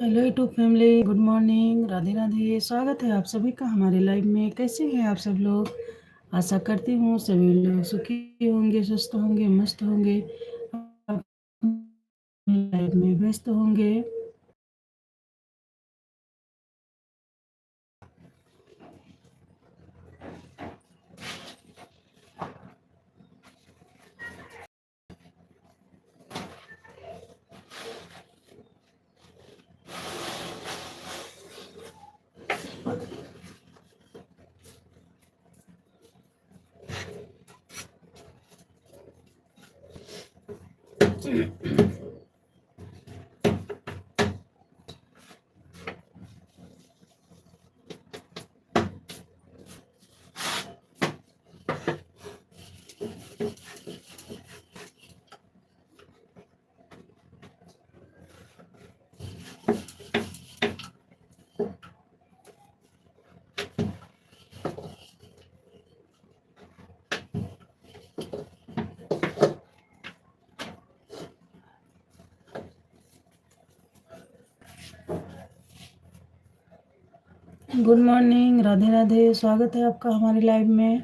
Hello YouTube family, good morning, Radhe Radhe. स्वागत है आप सभी का हमारे लाइव में। कैसे हैं आप सब लोग? आशा करती हूँ सभी लोग सुखी होंगे, स्वस्थ होंगे, मस्त होंगे, लाइफ में व्यस्त होंगे। Good morning, Radhe Radhe. स्वागत है आपका हमारे लाइव में।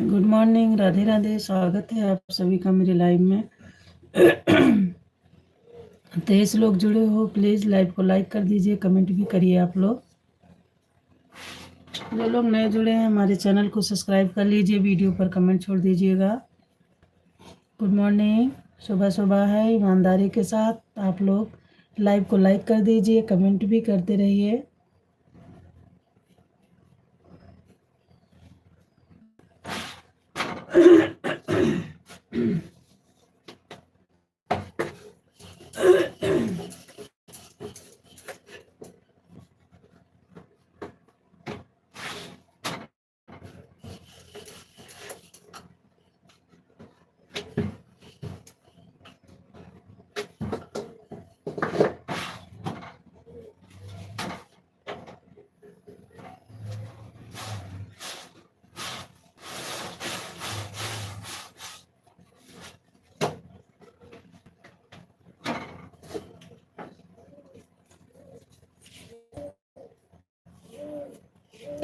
Good morning, Radhe Radhe. स्वागत है आप सभी का मेरे लाइव में। 23 लोग जुड़े हो, प्लीज़ लाइव को लाइक कर दीजिए, कमेंट भी करिए आप लोग। जो लोग नए जुड़े हैं हमारे चैनल को सब्सक्राइब कर लीजिए, वीडियो पर कमेंट छोड़ दीजिएगा। गुड मॉर्निंग, सुबह सुबह है, ईमानदारी के साथ आप लोग लाइव को लाइक कर दीजिए, कमेंट भी करते रहिए।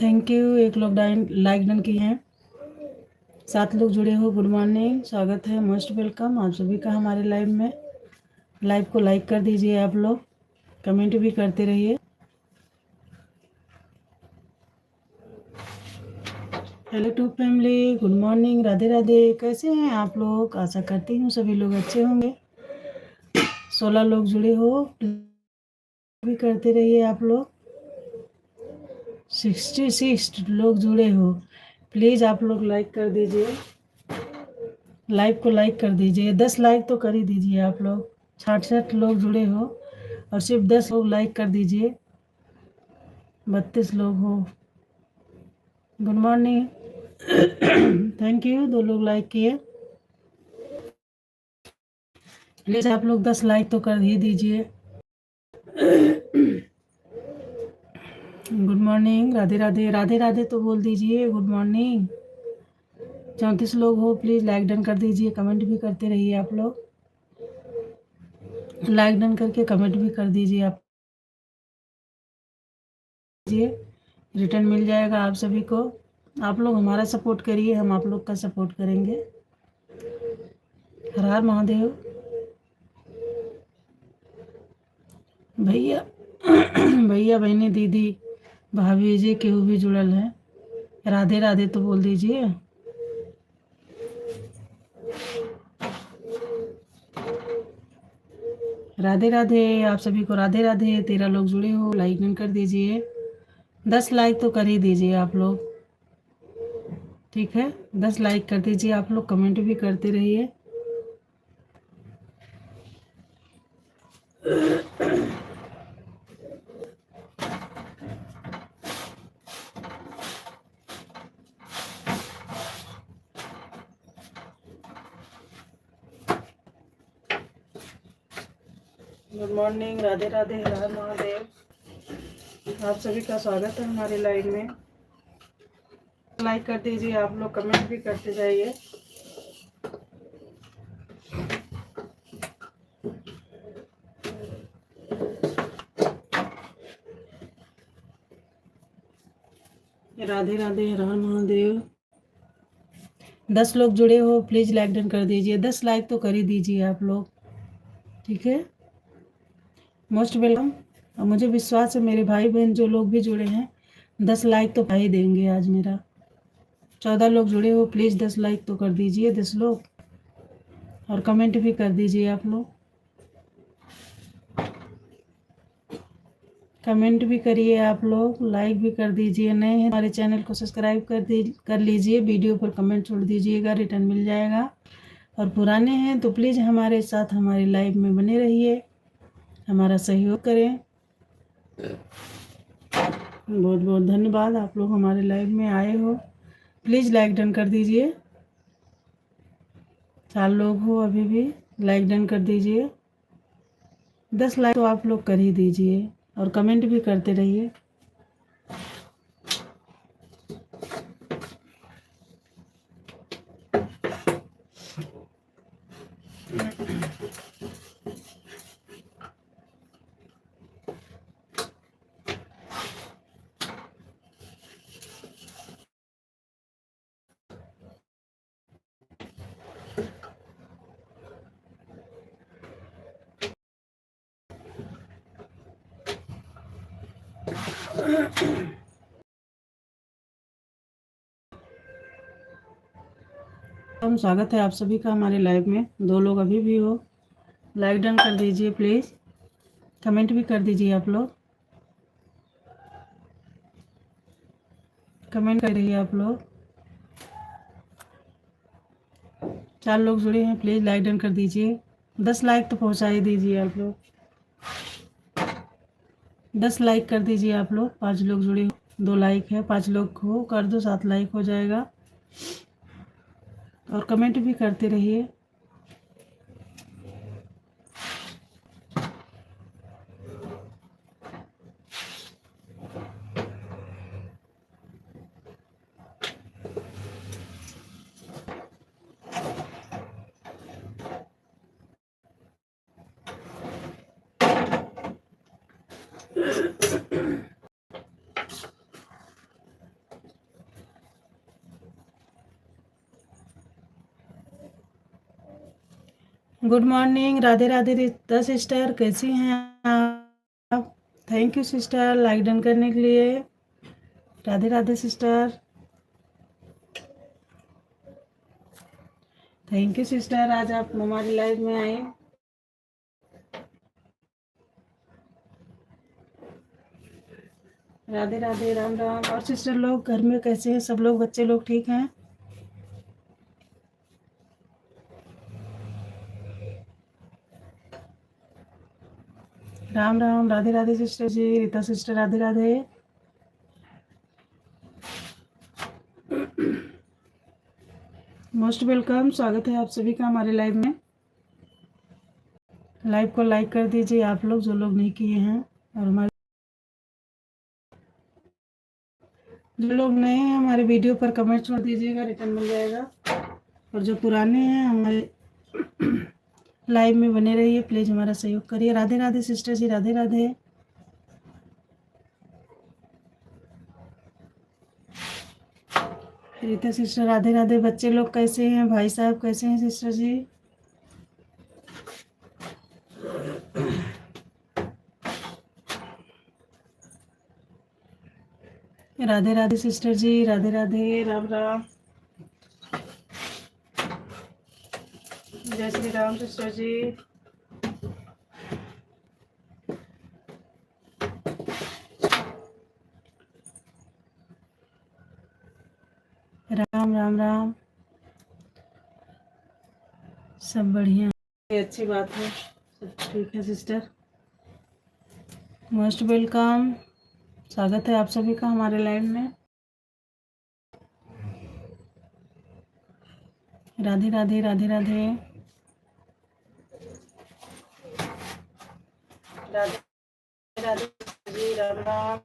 थैंक यू, एक लोग लाइक डन किए हैं। 7 लोग जुड़े हो, गुड मॉर्निंग, स्वागत है, मोस्ट वेलकम आप सभी का हमारे लाइव में। लाइव को लाइक कर दीजिए आप लोग, कमेंट भी करते रहिए। Hello to family, good morning, Radhe Radhe. कैसे हैं आप लोग? आशा करती हूँ सभी लोग अच्छे होंगे। 16 लोग जुड़े हो, भी करते रहिए आप लोग। 66 लोग जुड़े हो, प्लीज़ आप लोग लाइक कर दीजिए, लाइव को लाइक कर दीजिए। 10 लाइक तो कर ही दीजिए आप लोग। 66 लोग जुड़े हो और सिर्फ 10 लोग लाइक कर दीजिए। 32 लोग हो, गुड मॉर्निंग, थैंक यू। 2 लोग लाइक किए, प्लीज़ आप लोग 10 लाइक तो कर ही दीजिए। गुड मॉर्निंग, राधे राधे, राधे राधे तो बोल दीजिए, गुड मॉर्निंग। 34 लोग हो, प्लीज़ लाइक डन कर दीजिए, कमेंट भी करते रहिए आप लोग। लाइक डन करके कमेंट भी कर दीजिए आप रिटर्न मिल जाएगा आप सभी को। आप लोग हमारा सपोर्ट करिए, हम आप लोग का सपोर्ट करेंगे। हर हर महादेव। भैया भैया बहनी दीदी भाभी जी केहू भी जुड़ल है, राधे राधे तो बोल दीजिए। राधे राधे आप सभी को, राधे राधे। 13 लोग जुड़े हो, लाइक डन कर दीजिए। 10 लाइक तो कर ही दीजिए आप लोग, ठीक है। 10 लाइक कर दीजिए आप लोग, कमेंट भी करते रहिए। गुड मॉर्निंग, राधे राधे, हर हर महादेव। आप सभी का स्वागत है हमारे लाइव में। लाइक कर दीजिए आप लोग, कमेंट भी करते जाइए। राधे राधे, हर हर महादेव। 10 लोग जुड़े हो, प्लीज़ लाइक डन कर दीजिए। 10 लाइक तो कर ही दीजिए आप लोग, ठीक है। Most welcome. और मुझे विश्वास है मेरे भाई बहन जो लोग भी जुड़े हैं 10 लाइक तो भाई देंगे आज मेरा। 14 लोग जुड़े हो, प्लीज़ 10 लाइक तो कर दीजिए 10 लोग, और कमेंट भी कर दीजिए आप लोग। कमेंट भी करिए आप लोग, लाइक भी कर दीजिए। नए हैं हमारे चैनल को सब्सक्राइब कर लीजिए। वीडियो पर कमेंट छोड़ दीजिएगा, रिटर्न मिल जाएगा। और पुराने हैं तो प्लीज़ हमारे साथ हमारे लाइव में बने रहिए, हमारा सहयोग करें। बहुत बहुत धन्यवाद, आप लोग हमारे लाइव में आए हो। प्लीज़ लाइक डन कर दीजिए। 4 लोग हो अभी भी, लाइक डन कर दीजिए। 10 लाइक तो आप लोग कर ही दीजिए, और कमेंट भी करते रहिए। हम स्वागत है आप सभी का हमारे लाइव में। 2 लोग अभी भी हो, लाइक डन कर दीजिए प्लीज़, कमेंट भी कर दीजिए आप लोग। कमेंट कर रही है आप लोग। 4 लोग जुड़े हैं, प्लीज़ लाइक डन कर दीजिए। 10 लाइक तो पहुंचा ही दीजिए आप लोग। 10 लाइक कर दीजिए आप लोग। 5 लोग जुड़े हो, 2 लाइक है, 5 लोग हो कर दो, 7 लाइक हो जाएगा। और कमेंट भी करते रहिए। Good morning, Radhe Radhe Rita sister, कैसी हैं आप? Thank you sister like done करने के लिए। Radhe Radhe sister, thank you sister, आज आप हमारी लाइव में आए। राधे राधे, राम राम। और सिस्टर लोग घर में कैसे हैं सब लोग, बच्चे लोग ठीक हैं? Ram Ram, Radhe Radhe sister ji, Rita sister, Radhe Radhe. Most welcome, स्वागत है आप सभी का हमारे लाइव में। लाइव को लाइक कर दीजिए आप लोग जो लोग नहीं किए हैं, और हमारे जो लोग नए हैं हमारे वीडियो पर कमेंट छोड़ दीजिएगा, रिटर्न मिल जाएगा। और जो पुराने हैं हमारे लाइव में बने रहिए, प्लीज़ हमारा सहयोग करिए। राधे राधे सिस्टर जी, राधे राधे। रीता सिस्टर, राधे राधे। बच्चे लोग कैसे हैं, भाई साहब कैसे हैं सिस्टर जी? राधे राधे सिस्टर जी, राधे राधे, राम राम, जय श्री राम सिस्टर जी। राम राम राम, सब बढ़िया, ये अच्छी बात है, सब ठीक है सिस्टर। मोस्ट वेलकम, स्वागत है आप सभी का हमारे लाइव में। राधे राधे, राधे राधे, राधे राधे जी, राम राम,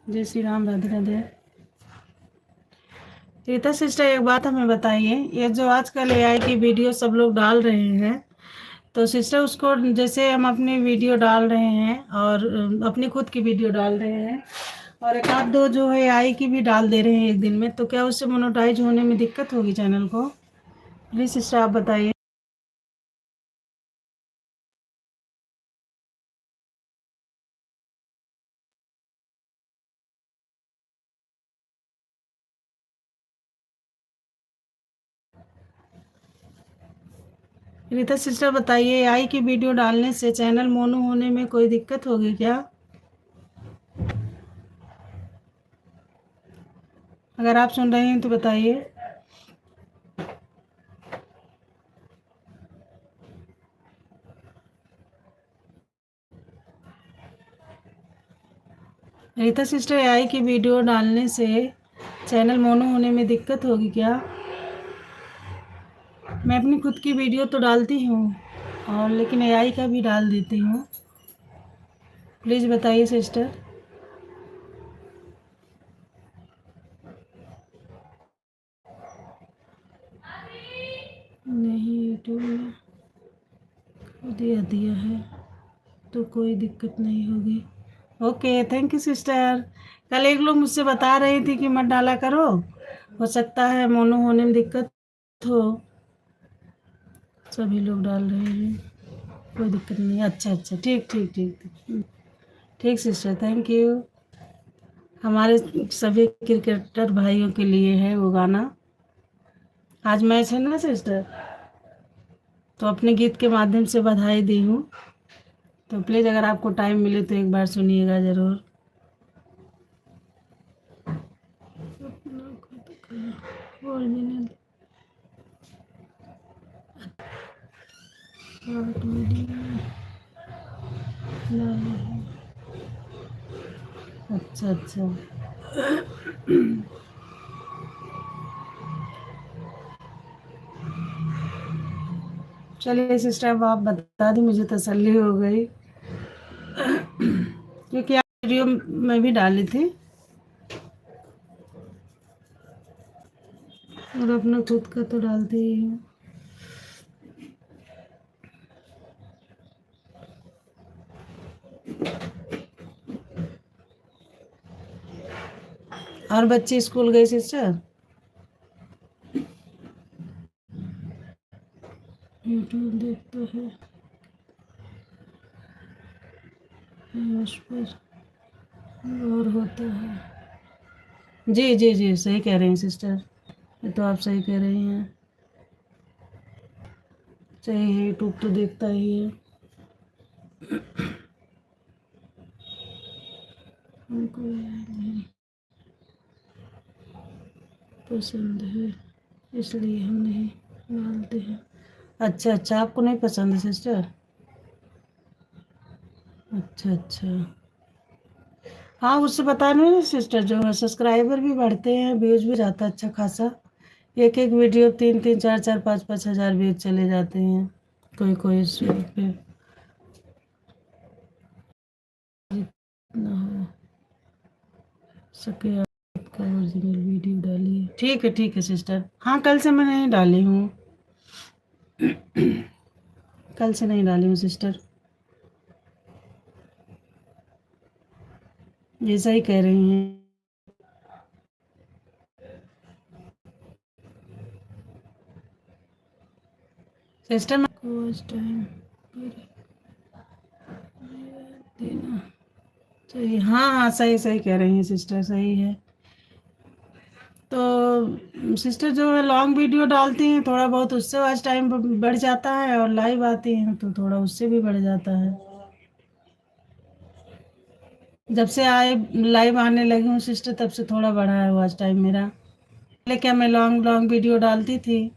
जय श्री राम, राधे राधे। रीता सिस्टर, एक बात हमें बताइए, ये जो आजकल एआई की वीडियो सब लोग डाल रहे हैं, तो सिस्टर उसको जैसे हम अपनी वीडियो डाल रहे हैं और अपनी खुद की वीडियो डाल रहे हैं और एक आध दो जो है एआई की भी डाल दे रहे हैं एक दिन में, तो क्या उससे मोनेटाइज होने में दिक्कत होगी चैनल को? प्लीज सिस्टर आप बताइए। रीता सिस्टर बताइए, एआई की वीडियो डालने से चैनल मोनो होने में कोई दिक्कत होगी क्या? अगर आप सुन रहे हैं तो बताइए। रीता सिस्टर, एआई की वीडियो डालने से चैनल मोनो होने में दिक्कत होगी क्या? मैं अपनी खुद की वीडियो तो डालती हूँ और लेकिन एआई का भी डाल देती हूँ, प्लीज़ बताइए सिस्टर। नहीं, यूट्यूब में दिया है तो कोई दिक्कत नहीं होगी। Okay, thank you sister. कल एक लोग मुझसे बता रही थी कि मत डाला करो, हो सकता है मोनो होने में दिक्कत हो। सभी लोग डाल रहे हैं, कोई दिक्कत नहीं। अच्छा अच्छा, ठीक ठीक ठीक ठीक ठीक सिस्टर, थैंक यू। हमारे सभी क्रिकेटर भाइयों के लिए है वो गाना। आज मैच है ना सिस्टर, तो अपने गीत के माध्यम से बधाई दी हूँ, तो प्लीज़ अगर आपको टाइम मिले तो एक बार सुनिएगा ज़रूर। ओरिजिनल अच्छा अच्छा, चलिए सिस्टर, अब आप बता दी, मुझे तसल्ली हो गई क्योंकि आप वीडियो में भी डाली थी और अपना खुद का तो डालते ही हूँ। और बच्चे स्कूल गए सिस्टर? यूट्यूब देखता है उस पर और होता है। जी जी जी, सही कह रही हैं सिस्टर, ये तो आप सही कह रही हैं। सही है, यूट्यूब तो देखता ही है। हमको ये नहीं पसंद है इसलिए हम नहीं डालते हैं। अच्छा अच्छा, आपको नहीं पसंद है सिस्टर? अच्छा अच्छा। हाँ, उससे बता रही हूँ ना सिस्टर, जो है सब्सक्राइबर भी बढ़ते हैं, व्यूज भी जाता है अच्छा खासा। एक एक वीडियो 3 3 4 4 5 5 हज़ार व्यूज चले जाते हैं कोई कोई इस पे। ना हो सके आपका ओरिजिनल वीडियो डालिए। ठीक है सिस्टर। हाँ, कल से मैं नहीं डाली हूँ, कल से नहीं डाली हूँ सिस्टर। ये सही कह रही हैं सिस्टर। मैं उस टाइम पर देना चाहिए। हाँ हाँ, सही सही कह रही हैं सिस्टर, सही है। तो सिस्टर जो है लॉन्ग वीडियो डालती हैं, थोड़ा बहुत उससे वॉच टाइम बढ़ जाता है, और लाइव आती हैं तो थोड़ा उससे भी बढ़ जाता है। जब से आए लाइव आने लगी हूँ सिस्टर, तब से थोड़ा बढ़ा है वॉच टाइम मेरा। पहले क्या मैं लॉन्ग लॉन्ग वीडियो डालती थी,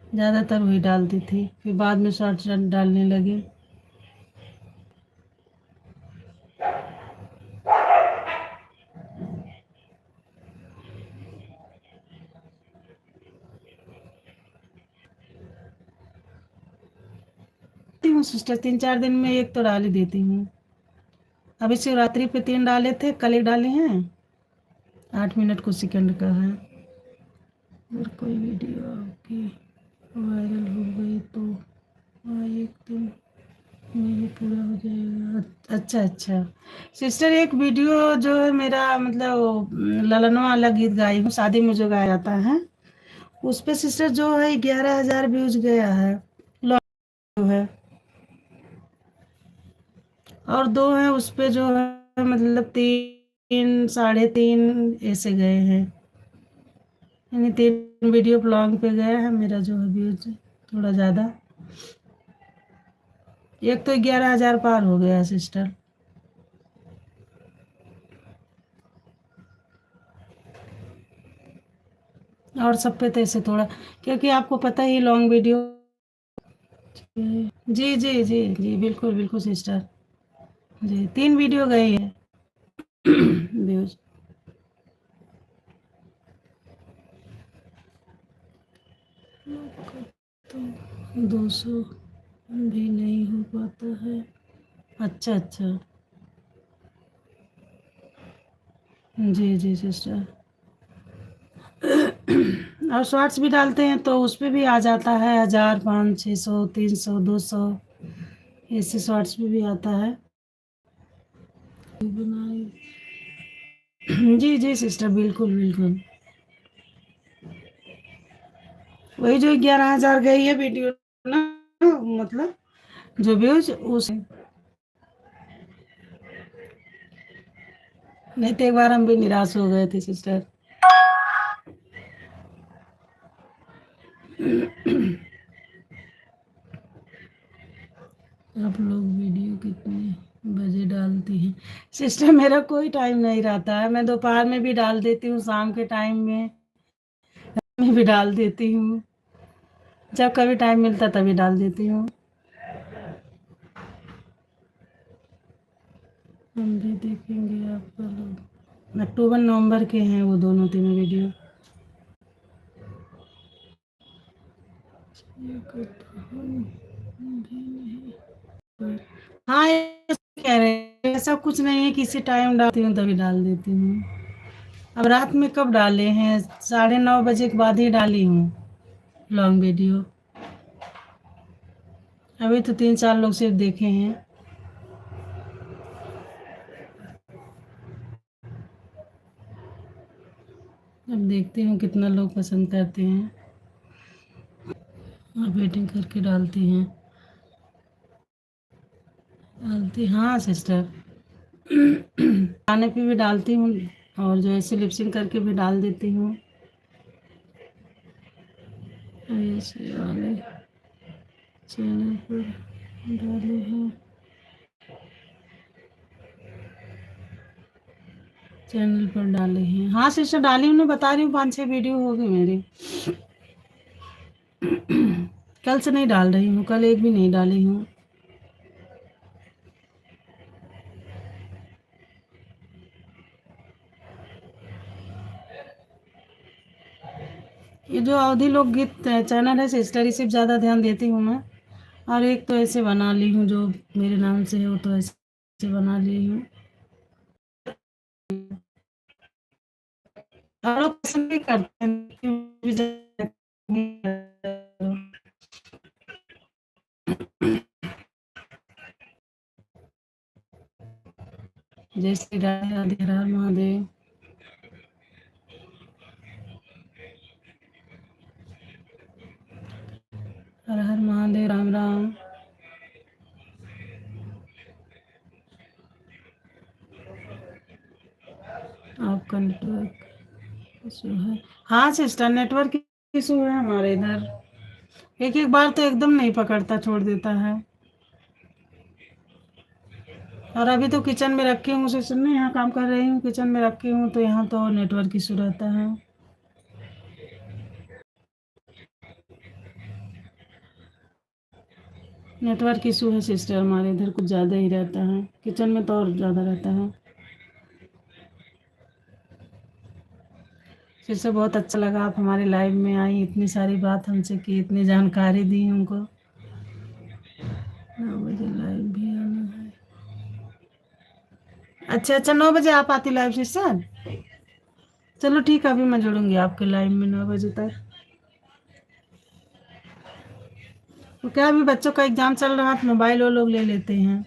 ज़्यादातर वही डालती थी, फिर बाद में शॉर्ट्स डालने लगी। देती हूँ सिस्टर, 3 4 दिन में एक तो डाल ही देती हूँ। अभी शिवरात्रि पे 3 डाले थे, कल एक डाले हैं। 8 मिनट कुछ सेकंड का है। अगर कोई वीडियो आपकी वायरल हो गई तो एक दिन में ये पूरा हो जाएगा। अच्छा अच्छा सिस्टर, एक वीडियो जो है मेरा मतलब वो, ललनवा वाला गीत गाई हूँ, शादी में जो गाया जाता है, उस पे सिस्टर जो है 11,000 व्यूज गया है। लॉन्ग है, और दो हैं उस पे जो है मतलब 3 3 3.5 ऐसे गए हैं। यानी 3 वीडियो लॉन्ग पे गया है मेरा जो है व्यूज, थोड़ा ज़्यादा। एक तो 11,000 पार हो गया है सिस्टर। और सब पे तो ऐसे थोड़ा, क्योंकि आपको पता ही लॉन्ग वीडियो। जी जी जी जी, बिल्कुल बिल्कुल सिस्टर। जी, 3 वीडियो गई है व्यूज। 200 भी नहीं हो पाता है। अच्छा अच्छा। जी जी सिस्टर। और शॉर्ट्स भी डालते हैं तो उस पे भी आ जाता है 1,000 500 600 300 200, ऐसे शॉर्ट्स में भी आता है। बनाए। जी जी सिस्टर, बिल्कुल बिल्कुल। वही जो 11,000 गई है वीडियो ना, मतलब जो व्यूज उस, नहीं तो एक बार हम भी निराश हो गए थे सिस्टर। आप लोग वीडियो कितने बजे डालती हैं सिस्टर? मेरा कोई टाइम नहीं रहता है, मैं दोपहर में भी डाल देती हूँ, शाम के टाइम में मैं भी डाल देती हूँ, जब कभी टाइम मिलता तभी डाल देती हूँ। हम भी देखेंगे आपका लोग। अक्टूबर नवंबर के हैं वो दोनों तीनों वीडियो। ये करता हूँ भी नहीं। हाँ, ये कह रहे हैं, ऐसा कुछ नहीं है, किसी टाइम डालती हूँ तभी डाल देती हूँ। अब रात में कब डाले हैं? 9:30 बजे के बाद ही डाली हूँ लॉन्ग वीडियो। अभी तो 3 4 लोग सिर्फ देखे हैं। देखती हूँ कितना लोग पसंद करते हैं और वेटिंग करके डालती हाँ सिस्टर। खाने पे भी डालती हूँ और जो ऐसे लिपसिंग करके भी डाल देती हूँ। ऐसे वाले चैनल पर डाले हैं, चैनल पर डाले हैं। हाँ सिस्टर डाली हूँ, मैं बता रही हूँ 5-6 वीडियो हो गई मेरी। कल से नहीं डाल रही हूँ, कल एक भी नहीं डाली हूँ। ये जो अवधि लोकगीत चैनल है सिस्टर, इसी पे ज़्यादा ध्यान देती हूँ मैं। और एक तो ऐसे बना ली हूँ जो मेरे नाम से है, वो तो ऐसे बना ली हूँ। और लोग पसंद भी करते हैं। जय श्री राधे राधे, हर हर महादेव। हर हर महादेव, राम राम। आपका नेटवर्क इशू है? हाँ सिस्टर नेटवर्क इशू है हमारे इधर। एक एक बार तो एकदम नहीं पकड़ता, छोड़ देता है। और अभी तो किचन में रखी हूँ सिस्टर, ने यहाँ काम कर रही हूँ, किचन में रखी हूँ तो यहाँ तो नेटवर्क इशू रहता है। नेटवर्क इशू है सिस्टर, हमारे इधर कुछ ज़्यादा ही रहता है, किचन में तो और ज़्यादा रहता है। सिस्टर बहुत अच्छा लगा आप हमारे लाइव में आई, इतनी सारी बात हमसे की, इतनी जानकारी दी हमको। 9 बजे लाइव भी आना है। अच्छा अच्छा, 9 बजे आप आती लाइव सिस्टर? चलो ठीक है, अभी मैं जुड़ूंगी आपके लाइव में 9 बजे तक। तो क्या अभी बच्चों का एग्जाम चल रहा है तो मोबाइल वो लोग ले लेते हैं,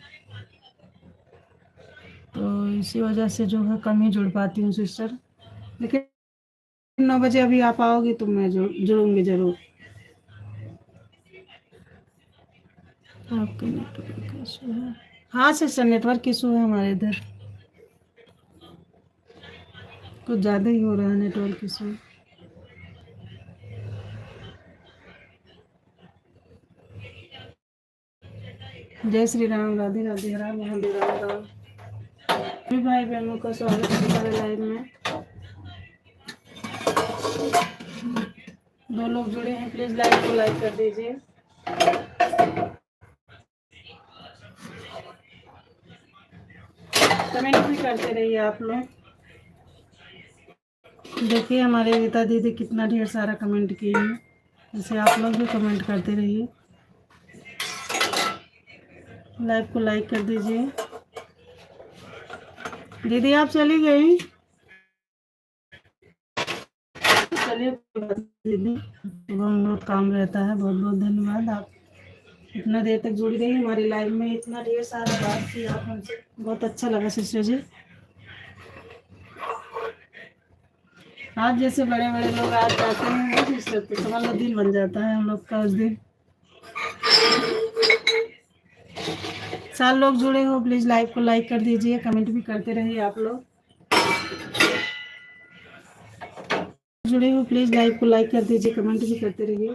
तो इसी वजह से जो है कम ही जुड़ पाती हूँ सिस्टर। लेकिन 9 बजे अभी आप आओगी तो मैं जुड़ूंगी जरूर। आपका नेटवर्क इशू है? हाँ सिस्टर नेटवर्क इशू है हमारे इधर, कुछ ज़्यादा ही हो रहा है नेटवर्क इशू। जय श्री राम, राधे राधे, हरा महादेव, राम राम। सभी भाई बहनों का स्वागत है हमारे लाइव में। 2 लोग जुड़े हैं, प्लीज लाइव को लाइक कर दीजिए। कमेंट भी करते रहिए आप लोग। देखिए हमारे रीता दीदी कितना ढेर सारा कमेंट किए हैं, ऐसे आप लोग भी कमेंट करते रहिए। लाइव को लाइक कर दीजिए। दीदी आप चली गई? चलिए कोई बात नहीं दीदी, सुबह हम लोग काम रहता है। बहुत बहुत धन्यवाद, आप इतना देर तक जुड़ी रही हमारी लाइव में, इतना ढेर सारा बात की आप हमसे, बहुत अच्छा लगा सिस्टर जी। आप जैसे बड़े बड़े लोग आज जाते हैं वो सिस्टर, तो समझ लो दिन बन जाता है हम लोग का उस दिन। 4 लोग जुड़े हो, प्लीज लाइव को लाइक कर दीजिए, कमेंट भी करते रहिए आप लोग। जुड़े हो प्लीज लाइव को लाइक कर दीजिए, कमेंट भी करते रहिए।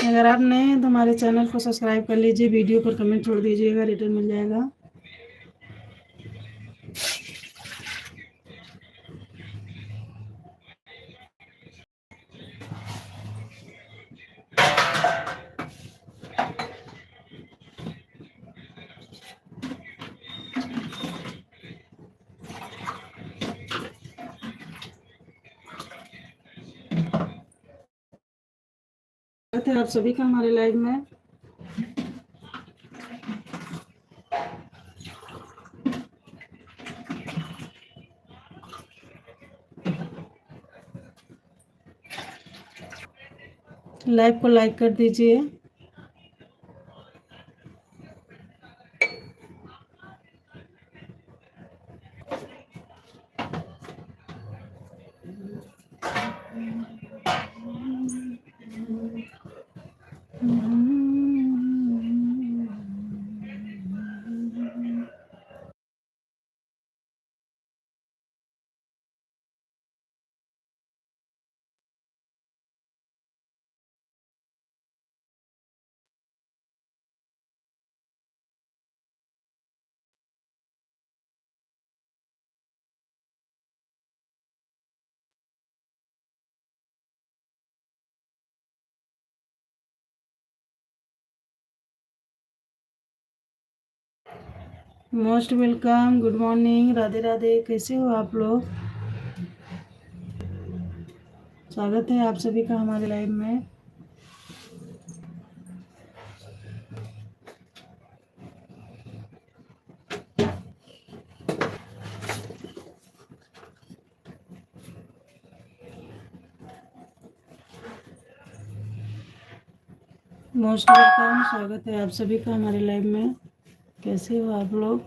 अगर आप नए हैं तो हमारे चैनल को सब्सक्राइब कर लीजिए, वीडियो पर कमेंट छोड़ दीजिएगा, रिटर्न मिल जाएगा। थे आप सभी का हमारे लाइव में। लाइव को लाइक कर दीजिए। Most welcome, good morning, Radhe Radhe. कैसे हो आप लोग? स्वागत है आप सभी का हमारे लाइव में। मोस्ट वेलकम, स्वागत है आप सभी का हमारे लाइव में। कैसे हो आप लोग?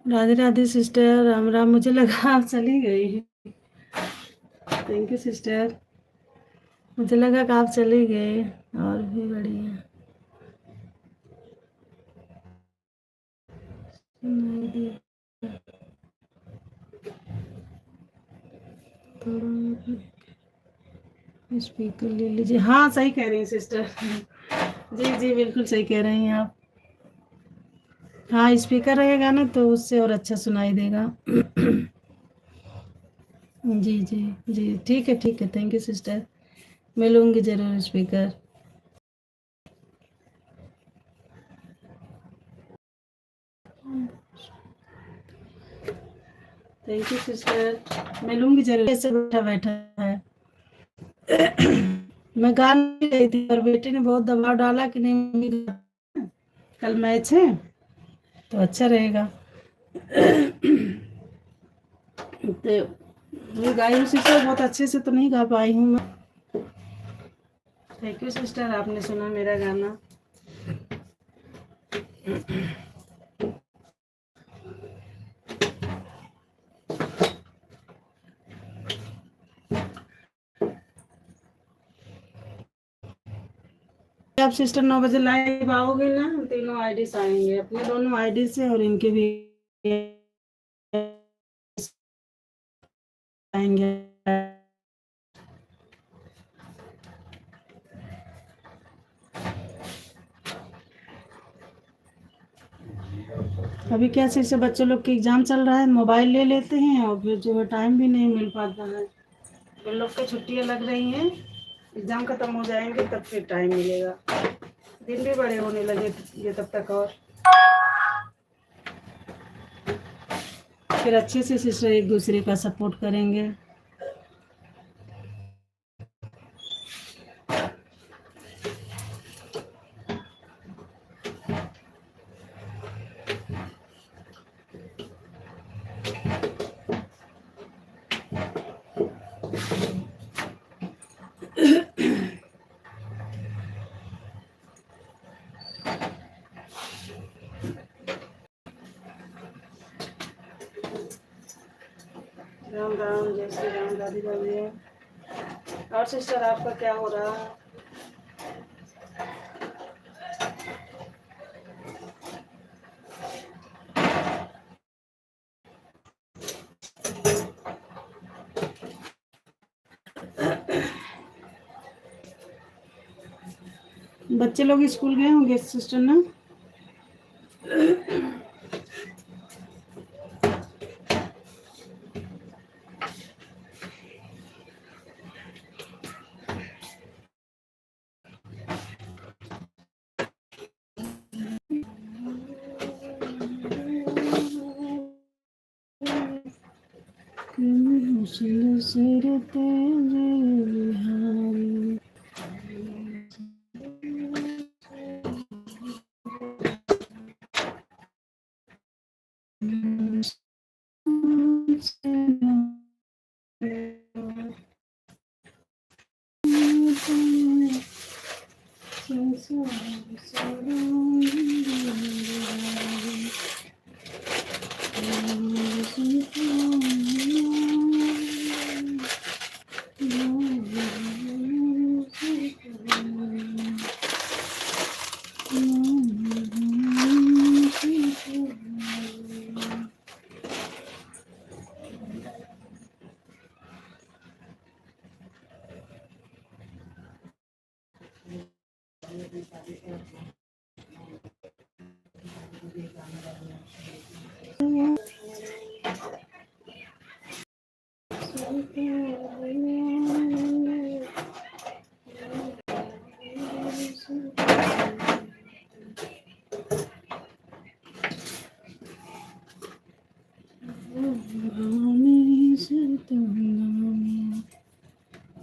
राधे राधे सिस्टर, राम राम। मुझे लगा आप चली गई। Thank you sister. मुझे लगा कि आप चली गए। और भी बढ़िया। थोड़ा स्पीकर ले लीजिए। हाँ सही कह रही हैं सिस्टर। जी जी बिल्कुल सही कह रही हैं आप। हाँ स्पीकर रहेगा ना तो उससे और अच्छा सुनाई देगा। जी जी जी ठीक है, थैंक यू सिस्टर। मैं लूँगी ज़रूर स्पीकर। थैंक यू सिस्टर, मैं लूँगी ज़रूर। ऐसे बैठा बैठा है। मैं गा नहीं रही थी और बेटे ने बहुत दबाव डाला कि नहीं मम्मी कल मैच है तो अच्छा रहेगा। तो मैं गाई हूँ सिस्टर, बहुत अच्छे से तो नहीं गा पाई हूँ मैं। थैंक यू सिस्टर, आपने सुना मेरा गाना। आप सिस्टर 9 बजे लाइव आओगे ना? हम तीनों आईडी से आएंगे, अपने दोनों आईडी से और इनके भी आएंगे। अभी क्या से बच्चों लोग के एग्जाम चल रहा है, मोबाइल ले लेते हैं और फिर जो है टाइम भी नहीं मिल पाता है। उन लोग की छुट्टियां लग रही हैं, एग्जाम खत्म हो जाएंगे तब फिर टाइम मिलेगा। दिन भी बड़े होने लगे ये तब तक, और फिर अच्छे से सिस्टर एक दूसरे का सपोर्ट करेंगे। राम, जय श्री राम, राधे राधे। और सिस्टर आपका क्या हो रहा है? बच्चे लोग स्कूल गए होंगे सिस्टर ना?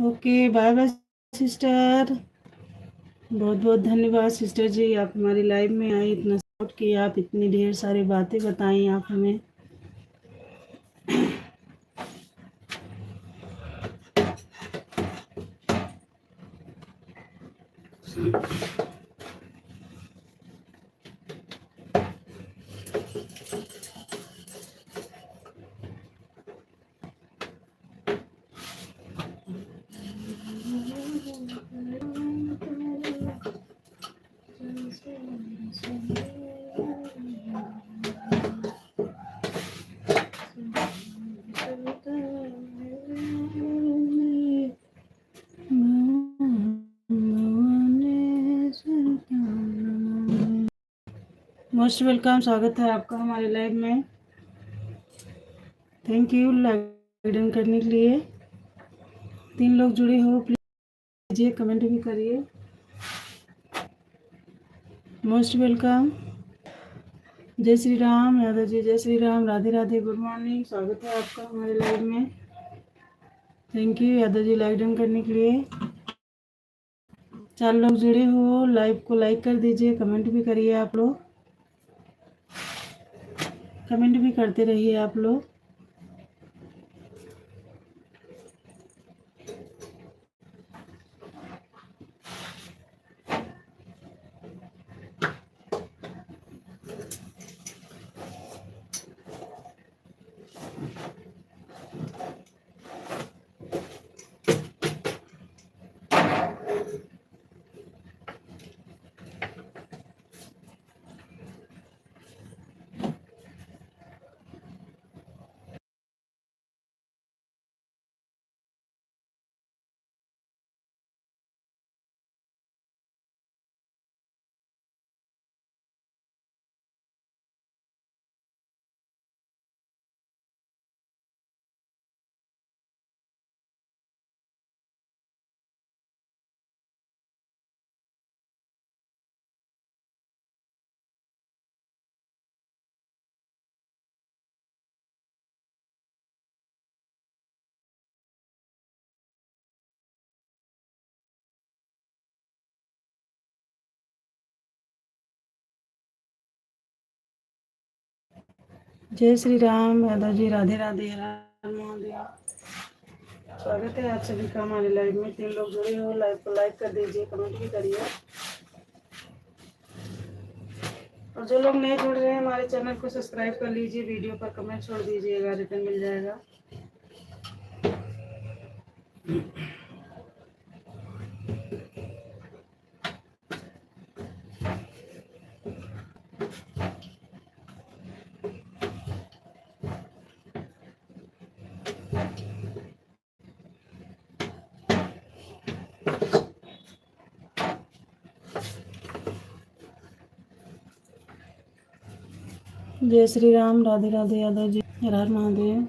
Okay, bye bye sister. बहुत बहुत धन्यवाद सिस्टर जी, आप हमारी लाइव में आई, इतना सपोर्ट किया, आप इतनी ढेर सारी बातें बताई आप हमें। मोस्ट वेलकम, स्वागत है आपका हमारे लाइव में। थैंक यू लाइव करने के लिए। 3 लोग जुड़े हो, प्लीज कमेंट भी करिए। Most welcome. जय श्री राम यादव जी, जय श्री राम, राधे राधे, गुड मॉर्निंग, स्वागत है आपका हमारे लाइव में। Thank you Yadav ji live करने के लिए। 4 लोग जुड़े हो, लाइव को लाइक कर दीजिए, कमेंट भी करिए आप लोग, कमेंट भी करते रहिए आप लोग। जय श्री राम यादव जी, राधे राधे, हर हर महादेव। स्वागत है आप सभी का हमारे लाइव में। 3 लोग जुड़े हो, लाइव को लाइक कर दीजिए, कमेंट भी करिए। और जो लोग नए जुड़ रहे हैं, हमारे चैनल को सब्सक्राइब कर लीजिए, वीडियो पर कमेंट छोड़ दीजिएगा, रिटर्न मिल जाएगा। जय श्री राम, राधे राधे यादव जी, हर हर महादेव।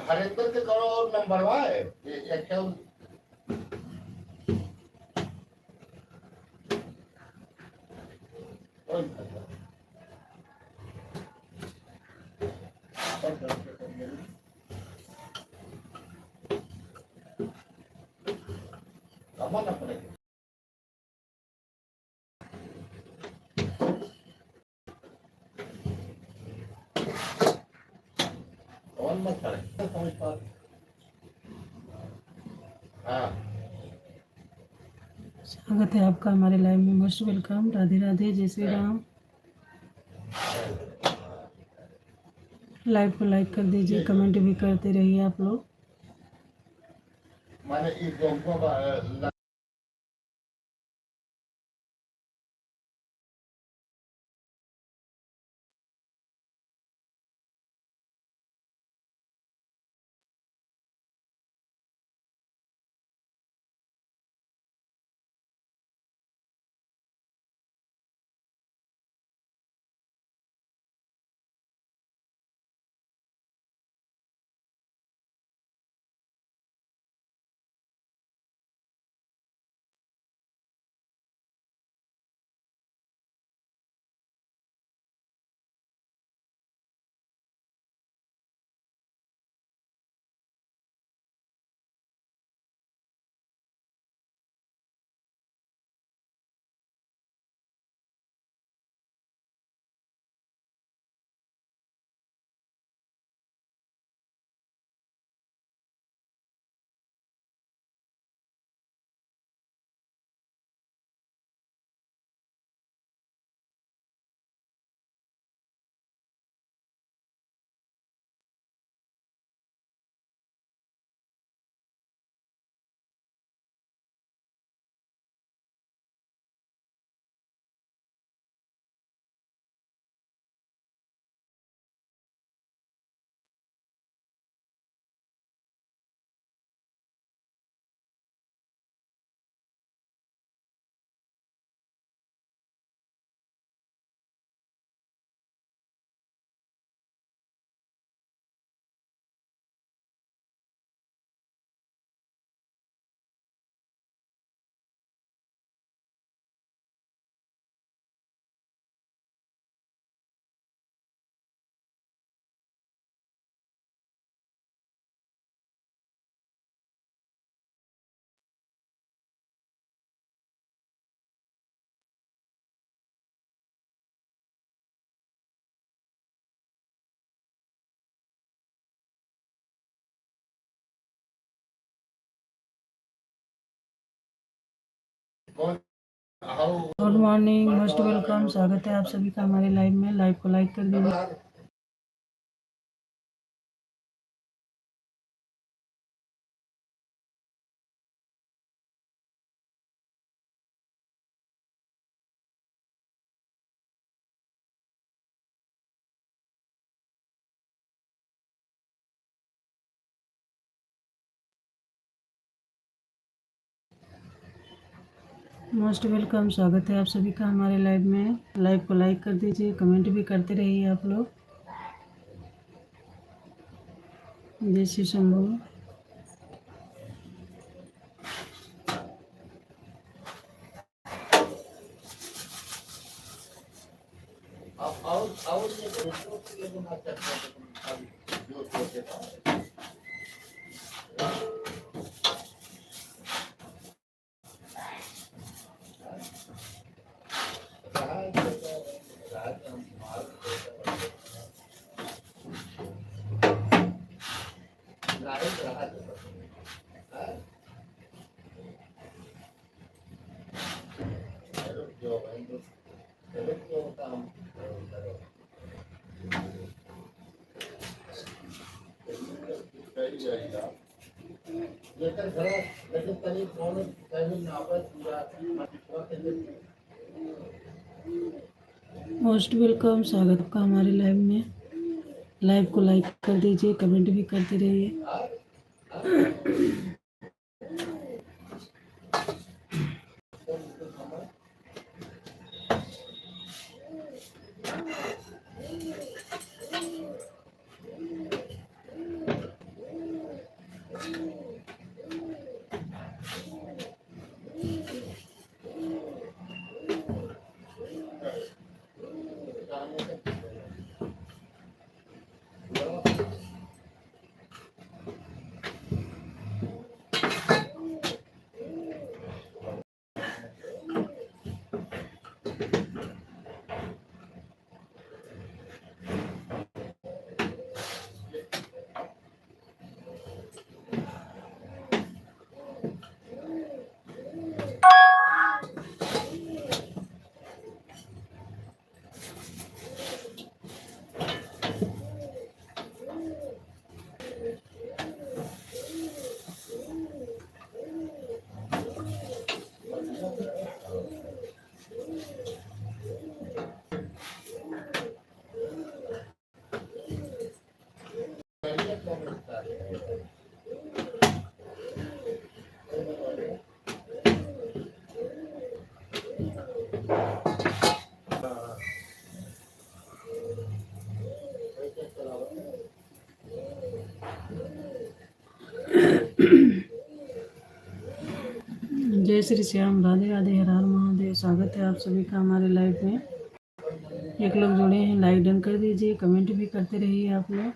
हरिंदर के करो नंबर है एक कौन मत करे समझ पा हाँ स्वागत है आपका हमारे लाइव में, मोस्ट वेलकम। राधे राधे, जय श्री राम। लाइव को लाइक कर दीजिए, कमेंट भी करते रहिए आप लोग। मैंने इस दोनों कौन गुड मॉर्निंग, मोस्ट वेलकम। स्वागत है आप सभी का हमारे लाइव में। लाइव को लाइक कर दीजिए। मोस्ट वेलकम, स्वागत है आप सभी का हमारे लाइव में। लाइव को लाइक कर दीजिए, कमेंट भी करते रहिए आप लोग। जय श्री शंभू। और ये दूसरों के लिए बना सकते हैं तो अभी जो सोचे था लेकिन घर लेकिन तनी कौन कहीं ना पर पूरा मोस्ट वेलकम, स्वागत है आपका हमारे लाइव में। लाइव को लाइक कर दीजिए, कमेंट भी करते रहिए। जय श्री श्याम, राधे राधे, हर हर महादेव। स्वागत है आप सभी का हमारे लाइव में। एक लोग जुड़े हैं, लाइक डन कर दीजिए, कमेंट भी करते रहिए आप लोग।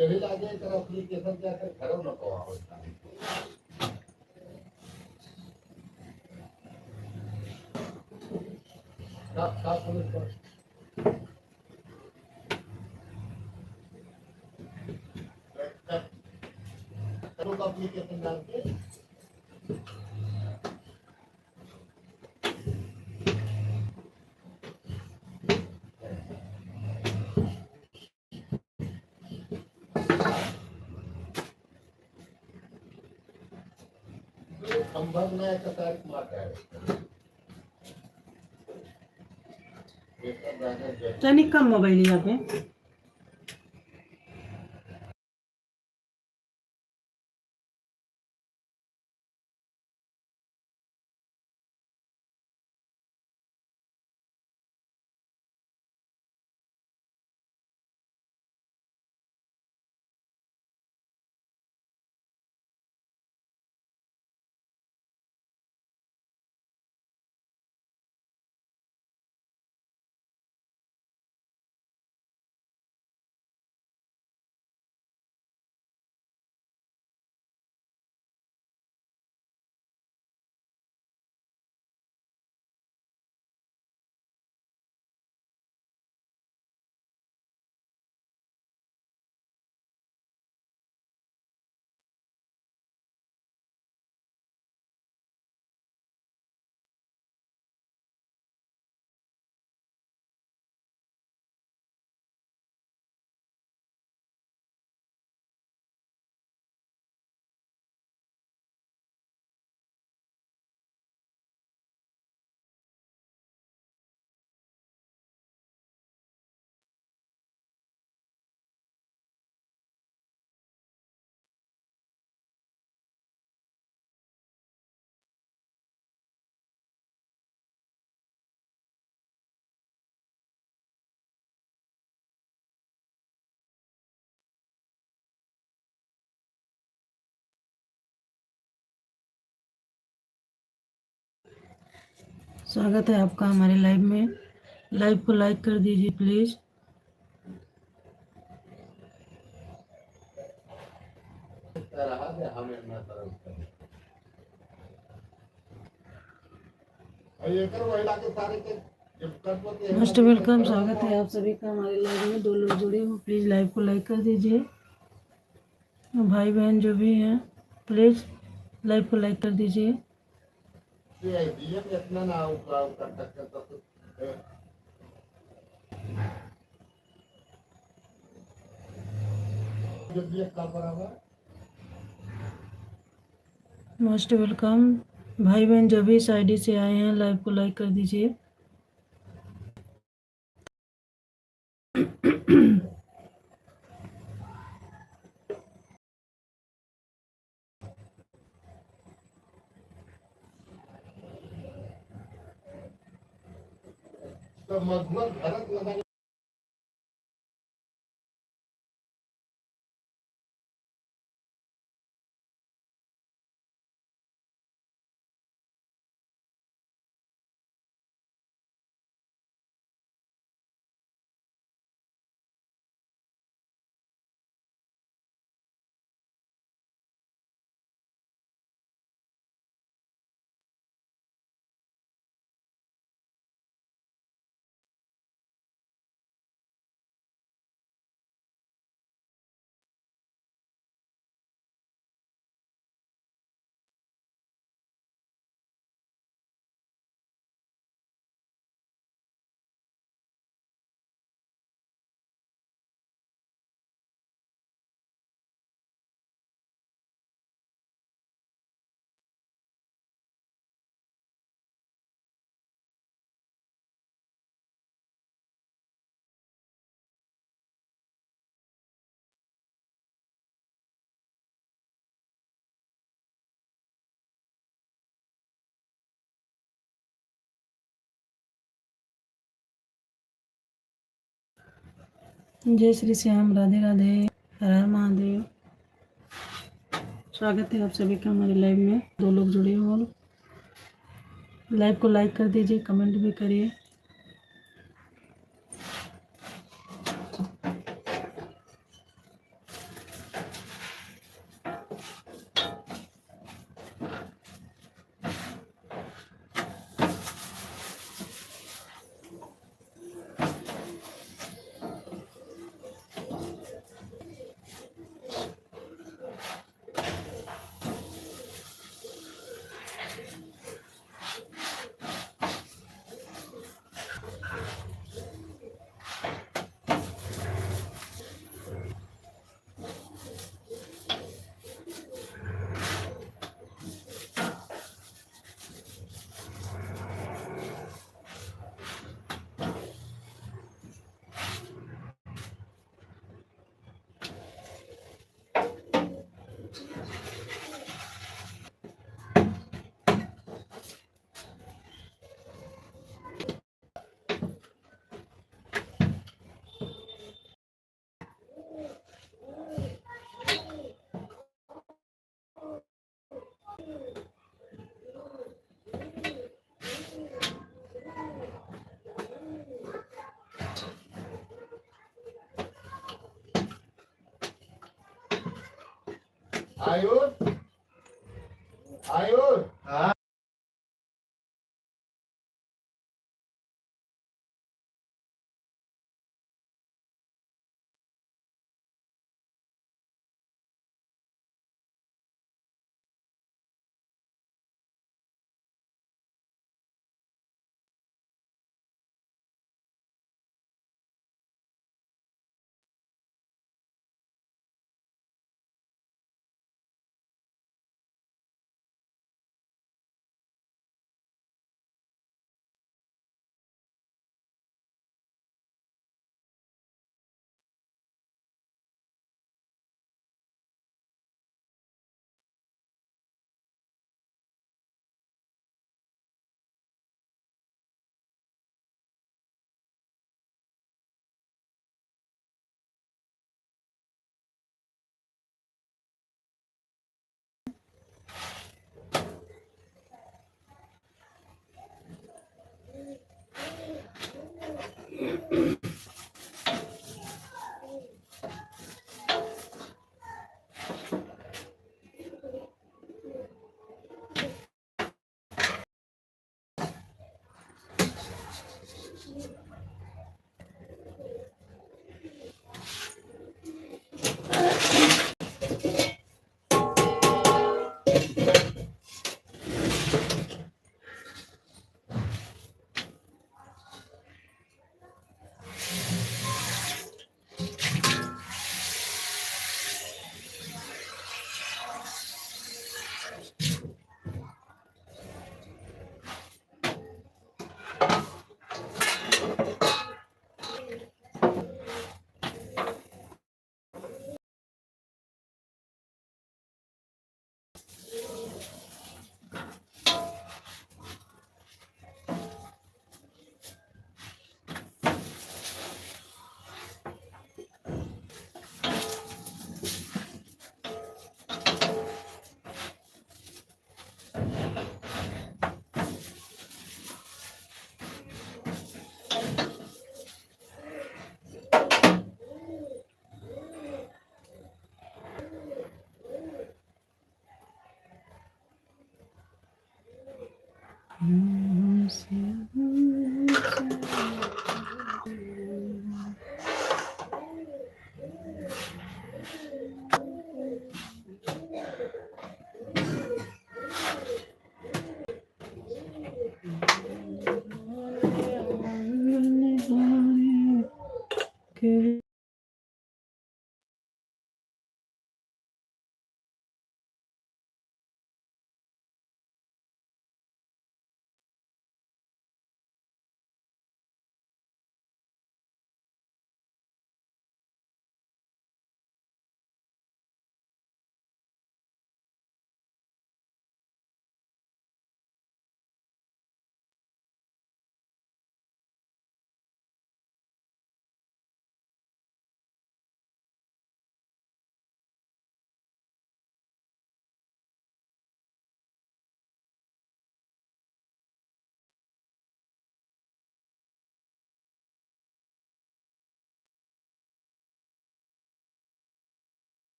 यही लागे तर एप्लीकेशन जाकर खराब नको का पुलिस का एप्लीकेशन डाल के संभागण्याचा तारीख मार्ग आहे एका जागा तनिक कम मोबाइल यहाँ पे। स्वागत है आपका हमारे लाइव में। लाइव को लाइक कर दीजिए प्लीज। रहा है हमें ना तरफ और ये कर महिला के सारे के जब करते मोस्ट वेलकम, स्वागत है आप सभी का हमारे लाइव में। 2 लोग जुड़े हो, प्लीज लाइव को लाइक कर दीजिए। भाई बहन जो भी हैं प्लीज लाइव को लाइक कर दीजिए। ये दिया इतना ना कर सकते तो जो दिया का बराबर मोस्ट वेलकम, भाई बहन जो भी इस आईडी से आए हैं लाइव को लाइक कर दीजिए। तो मजबूत भारत लगा जय श्री श्याम, राधे राधे, हर हर महादेव। स्वागत है आप सभी का हमारे लाइव में। 2 लोग जुड़े हो, लाइव को लाइक कर दीजिए, कमेंट भी करिए। आयुष आयुष हाँ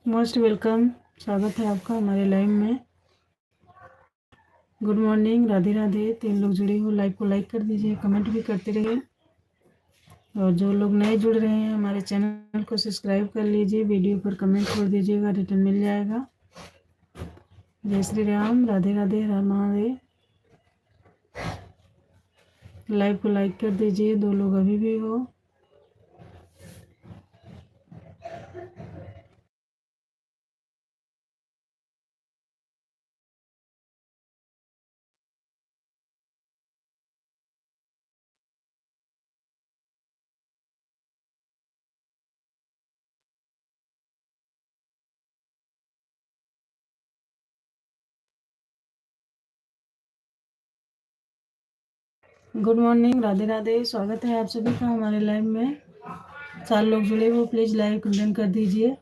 मोस्ट वेलकम, स्वागत है आपका हमारे लाइव में। Good morning, Radhe Radhe. 3 लोग जुड़े हो, लाइव को लाइक कर दीजिए, कमेंट भी करते रहिए। और जो लोग नए जुड़ रहे हैं हमारे चैनल को सब्सक्राइब कर लीजिए, वीडियो पर कमेंट छोड़ दीजिएगा, रिटर्न मिल जाएगा। जय श्री राम, राधे राधे, हर महादेव। लाइव को लाइक कर दीजिए, 2 लोग अभी भी हो। गुड मॉर्निंग, राधे राधे, स्वागत है आप सभी का हमारे लाइव में। 4 लोग जुड़े हो, प्लीज लाइक डन कर दीजिए।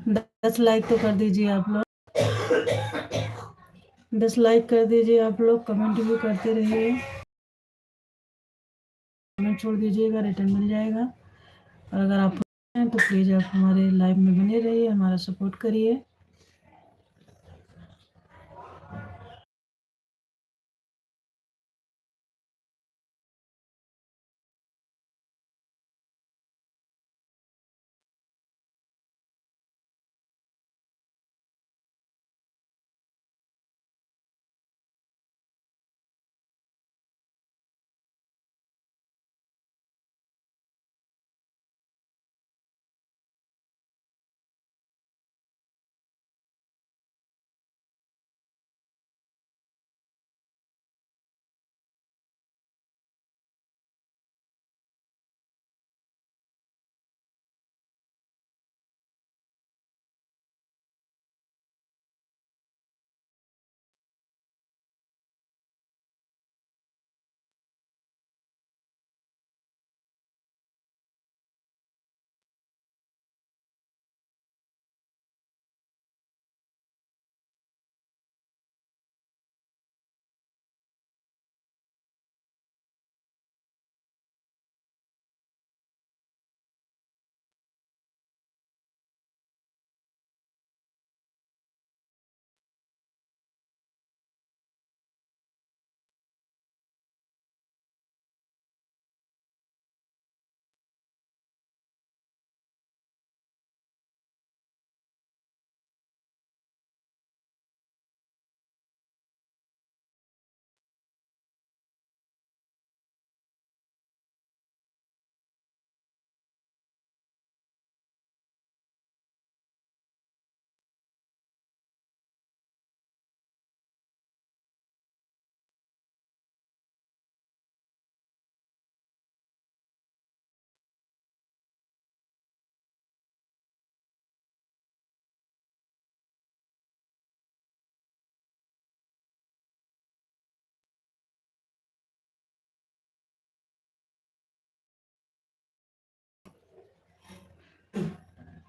10 लाइक तो कर दीजिए आप लोग, 10 लाइक कर दीजिए आप लोग। कमेंट भी करते रहिए, कमेंट छोड़ दीजिएगा, रिटर्न मिल जाएगा। और अगर आप हैं तो प्लीज़ आप हमारे लाइव में बने रहिए, हमारा सपोर्ट करिए।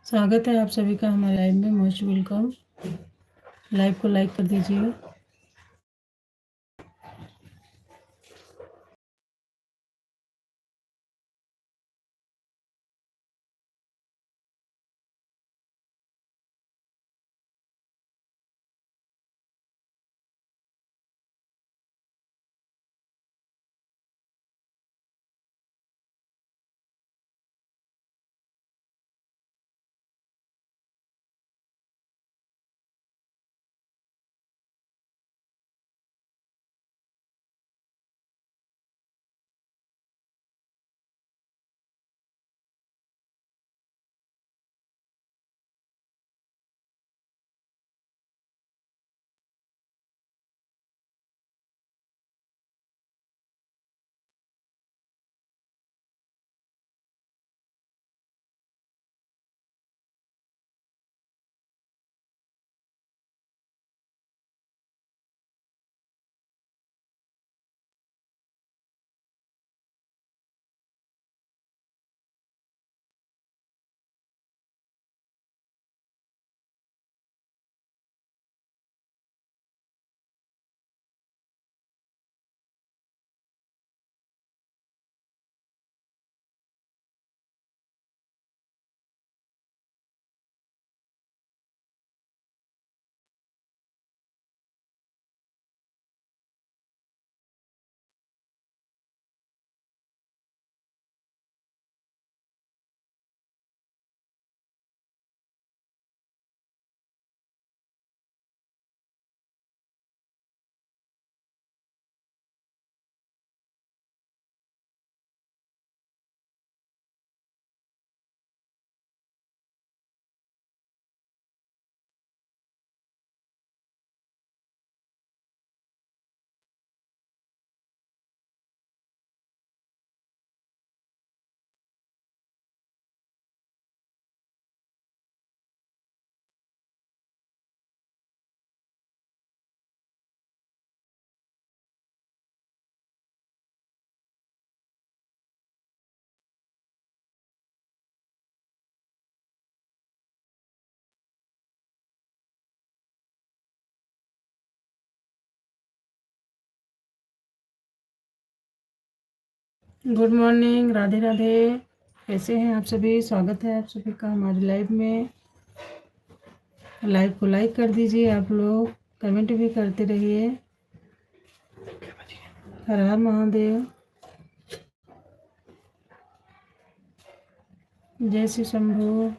स्वागत है आप सभी का हमारे लाइव में, मोस्ट वेलकम। लाइव को लाइक कर दीजिए। Good morning, Radhe Radhe. कैसे हैं आप सभी? स्वागत है आप सभी का हमारी लाइव में। लाइव को लाइक कर दीजिए आप लोग, कमेंट भी करते रहिए। हर हर महादेव। जय श्री शंभू।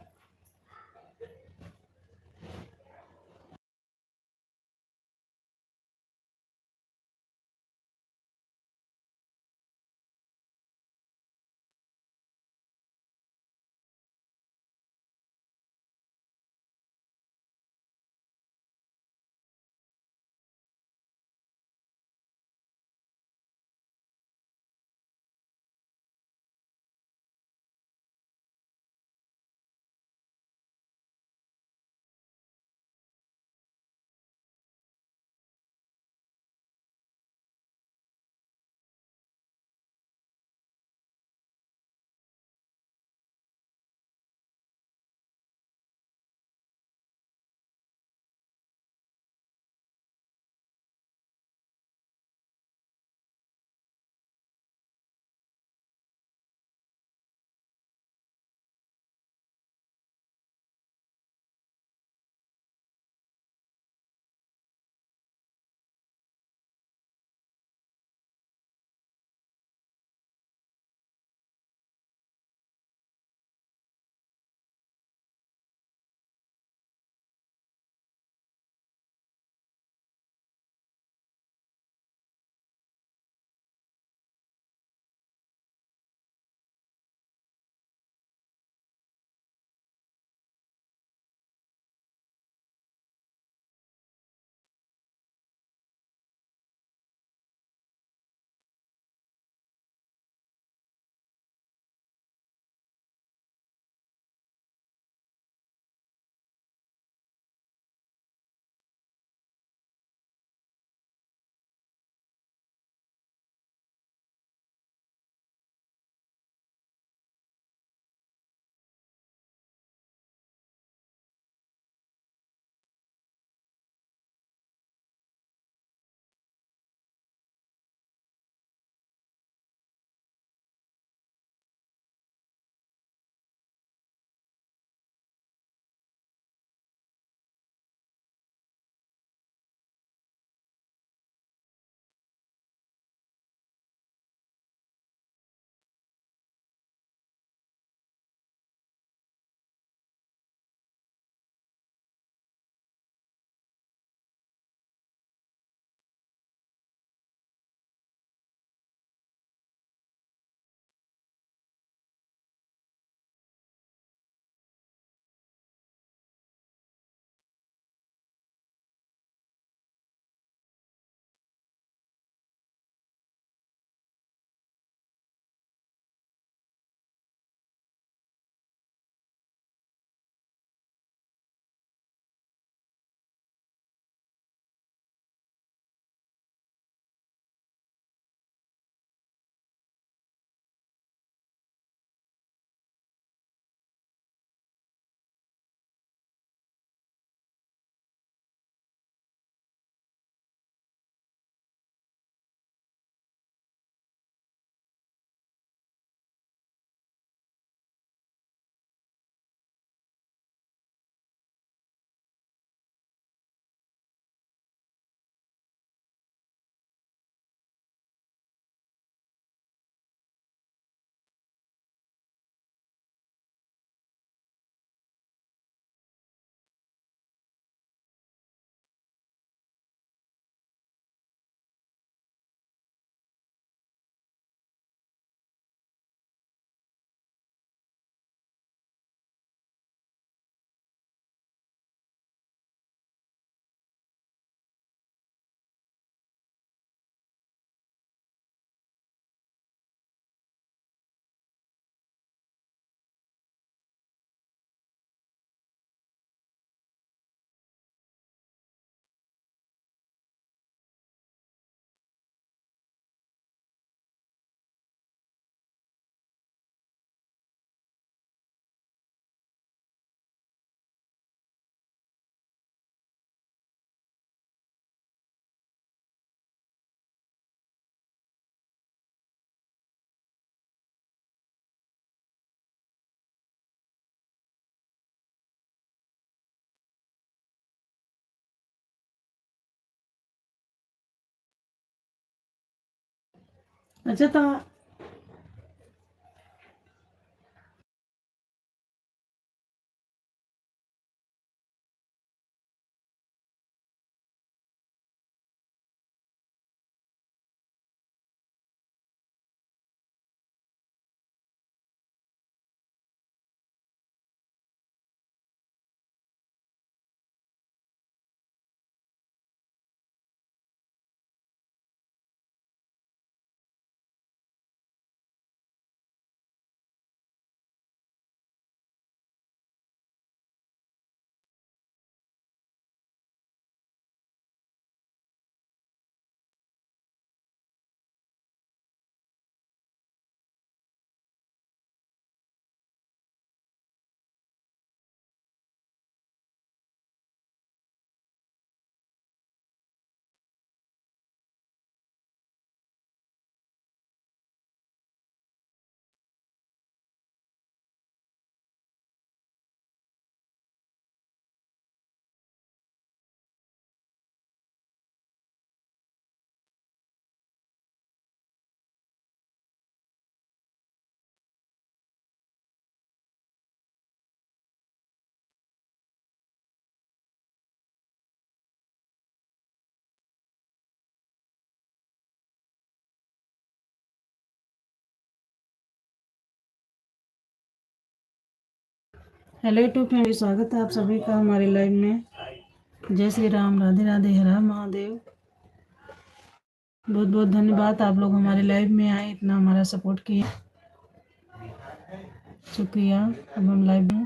अच्छा तो हेलो यूट्यूब फैमिली, स्वागत है आप सभी का हमारे लाइव में। जय श्री राम, राधे राधे, हर हर महादेव। बहुत बहुत धन्यवाद, आप लोग हमारे लाइव में आए, इतना हमारा सपोर्ट किए, शुक्रिया। अब हम लाइव में